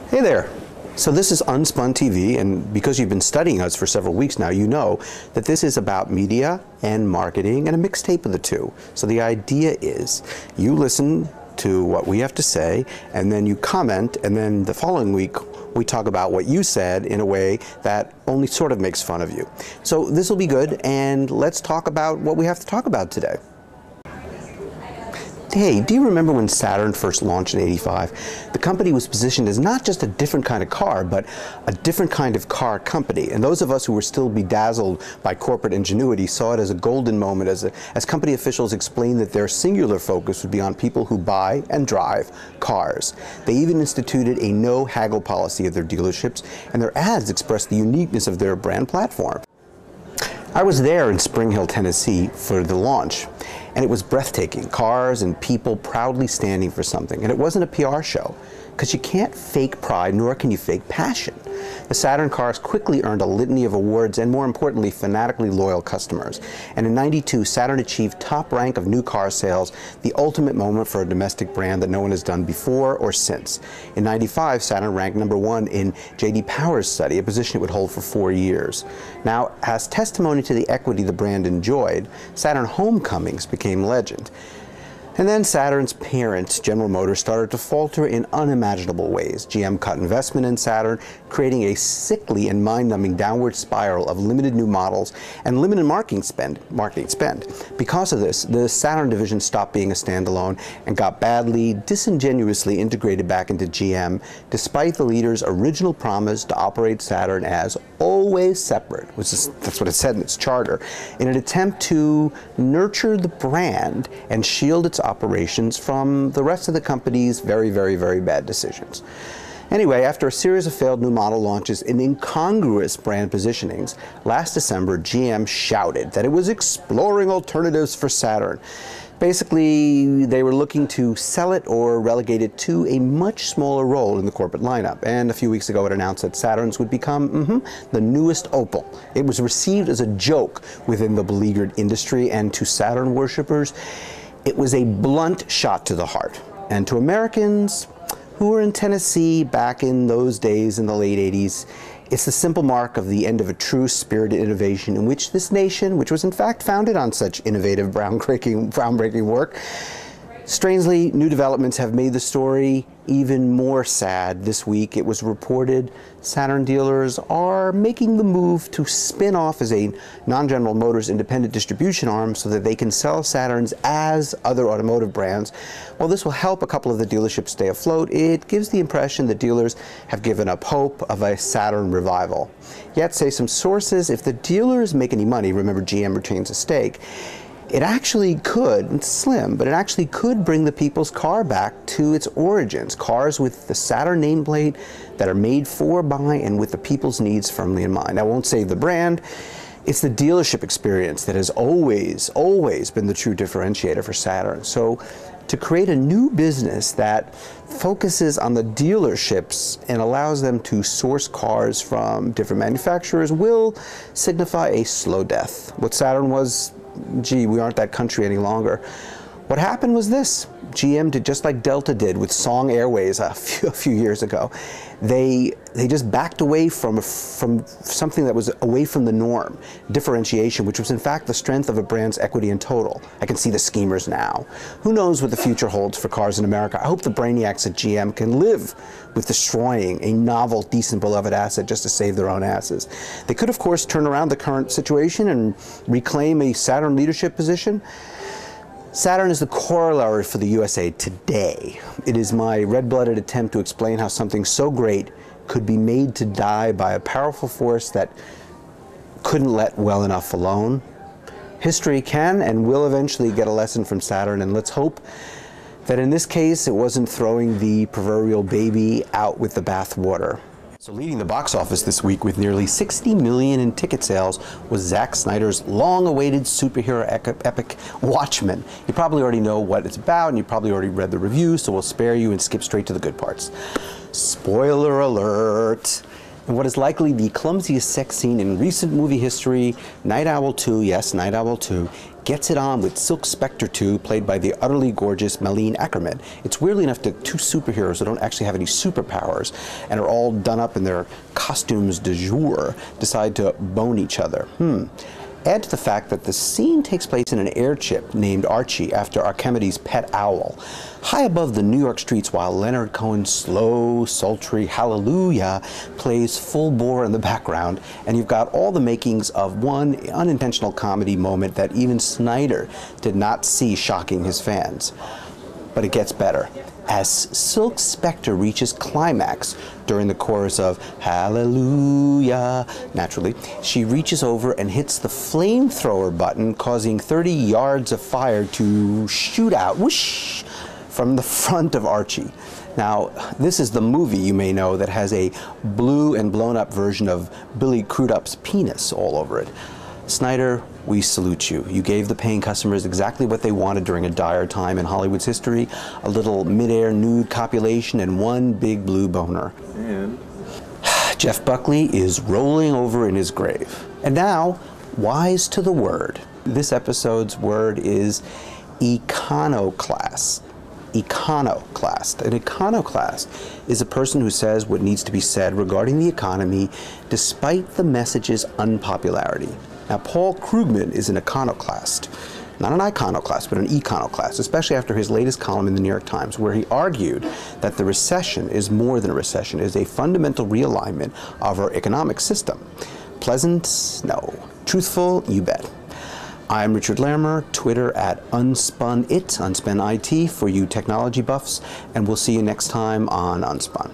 Hey there. So this is Unspun TV, and because you've been studying us for several weeks now, you know that this is about media and marketing and a mixtape of the two. So the idea is you listen to what we have to say, and then you comment, and then the following week we talk about what you said in a way that only sort of makes fun of you. So this will be good, and let's talk about what we have to talk about today. Hey, do you remember when Saturn first launched in '85? The company was positioned as not just a different kind of car, but a different kind of car company. And those of us who were still bedazzled by corporate ingenuity saw it as a golden moment as company officials explained that their singular focus would be on people who buy and drive cars. They even instituted a no-haggle policy of their dealerships, and their ads expressed the uniqueness of their brand platform. I was there in Spring Hill, Tennessee for the launch, and it was breathtaking. Cars and people proudly standing for something. And it wasn't a PR show, because you can't fake pride, nor can you fake passion. The Saturn cars quickly earned a litany of awards and, more importantly, fanatically loyal customers. And in '92, Saturn achieved top rank of new car sales, the ultimate moment for a domestic brand that no one has done before or since. In '95, Saturn ranked #1 in J.D. Power's study, a position it would hold for 4 years. Now, as testimony to the equity the brand enjoyed, Saturn Homecomings became legend. And then Saturn's parent, General Motors, started to falter in unimaginable ways. GM cut investment in Saturn, creating a sickly and mind-numbing downward spiral of limited new models and limited marketing spend. Because of this, the Saturn division stopped being a standalone and got badly, disingenuously integrated back into GM, despite the leader's original promise to operate Saturn as always separate, that's what it said in its charter, in an attempt to nurture the brand and shield its operations from the rest of the company's very, very, very bad decisions. Anyway, after a series of failed new model launches and incongruous brand positionings, last December GM shouted that it was exploring alternatives for Saturn. Basically, they were looking to sell it or relegate it to a much smaller role in the corporate lineup. And a few weeks ago it announced that Saturns would become the newest Opel. It was received as a joke within the beleaguered industry, and to Saturn worshippers, it was a blunt shot to the heart. And to Americans who were in Tennessee back in those days in the late '80s, it's the simple mark of the end of a true spirited innovation in which this nation, which was in fact founded on such innovative, groundbreaking work. Strangely, new developments have made the story even more sad. This week, it was reported Saturn dealers are making the move to spin off as a non-General Motors independent distribution arm so that they can sell Saturns as other automotive brands. While this will help a couple of the dealerships stay afloat, it gives the impression that dealers have given up hope of a Saturn revival. Yet, say some sources, if the dealers make any money, remember GM retains a stake, it actually could, it's slim, but it actually could bring the people's car back to its origins. Cars with the Saturn nameplate that are made for, by, and with the people's needs firmly in mind. I won't save the brand. It's the dealership experience that has always been the true differentiator for Saturn. So to create a new business that focuses on the dealerships and allows them to source cars from different manufacturers will signify a slow death. What Saturn was, gee, we aren't that country any longer. What happened was this. GM did just like Delta did with Song Airways a few years ago. They just backed away from something that was away from the norm, differentiation, which was in fact the strength of a brand's equity in total. I can see the schemers now. Who knows what the future holds for cars in America? I hope the brainiacs at GM can live with destroying a novel, decent, beloved asset just to save their own asses. They could, of course, turn around the current situation and reclaim a Saturn leadership position. Saturn is the corollary for the USA today. It is my red-blooded attempt to explain how something so great could be made to die by a powerful force that couldn't let well enough alone. History can and will eventually get a lesson from Saturn, and let's hope that in this case it wasn't throwing the proverbial baby out with the bathwater. So leading the box office this week with nearly $60 million in ticket sales was Zack Snyder's long-awaited superhero epic, Watchmen. You probably already know what it's about, and you probably already read the reviews, so we'll spare you and skip straight to the good parts. Spoiler alert! In what is likely the clumsiest sex scene in recent movie history, Night Owl 2, yes, Night Owl 2, gets it on with Silk Spectre 2, played by the utterly gorgeous Malene Ackerman. It's weirdly enough that two superheroes who don't actually have any superpowers and are all done up in their costumes du jour decide to bone each other. Add to the fact that the scene takes place in an airship named Archie after Archimedes' pet owl, high above the New York streets while Leonard Cohen's slow, sultry hallelujah plays full bore in the background, and you've got all the makings of one unintentional comedy moment that even Snyder did not see shocking his fans. But it gets better. As Silk Spectre reaches climax during the chorus of Hallelujah, naturally, she reaches over and hits the flamethrower button, causing 30 yards of fire to shoot out, whoosh, from the front of Archie. Now, this is the movie, you may know, that has a blue and blown up version of Billy Crudup's penis all over it. Snyder, we salute you. You gave the paying customers exactly what they wanted during a dire time in Hollywood's history, a little mid-air nude copulation and one big blue boner. And Jeff Buckley is rolling over in his grave. And now, wise to the word. This episode's word is iconoclast. Iconoclast. An iconoclast is a person who says what needs to be said regarding the economy despite the message's unpopularity. Now, Paul Krugman is an iconoclast. Not an iconoclast, but an iconoclast, especially after his latest column in the New York Times, where he argued that the recession is more than a recession, it is a fundamental realignment of our economic system. Pleasant? No. Truthful? You bet. I'm Richard Laermer, Twitter at Unspun IT for you technology buffs, and we'll see you next time on Unspun.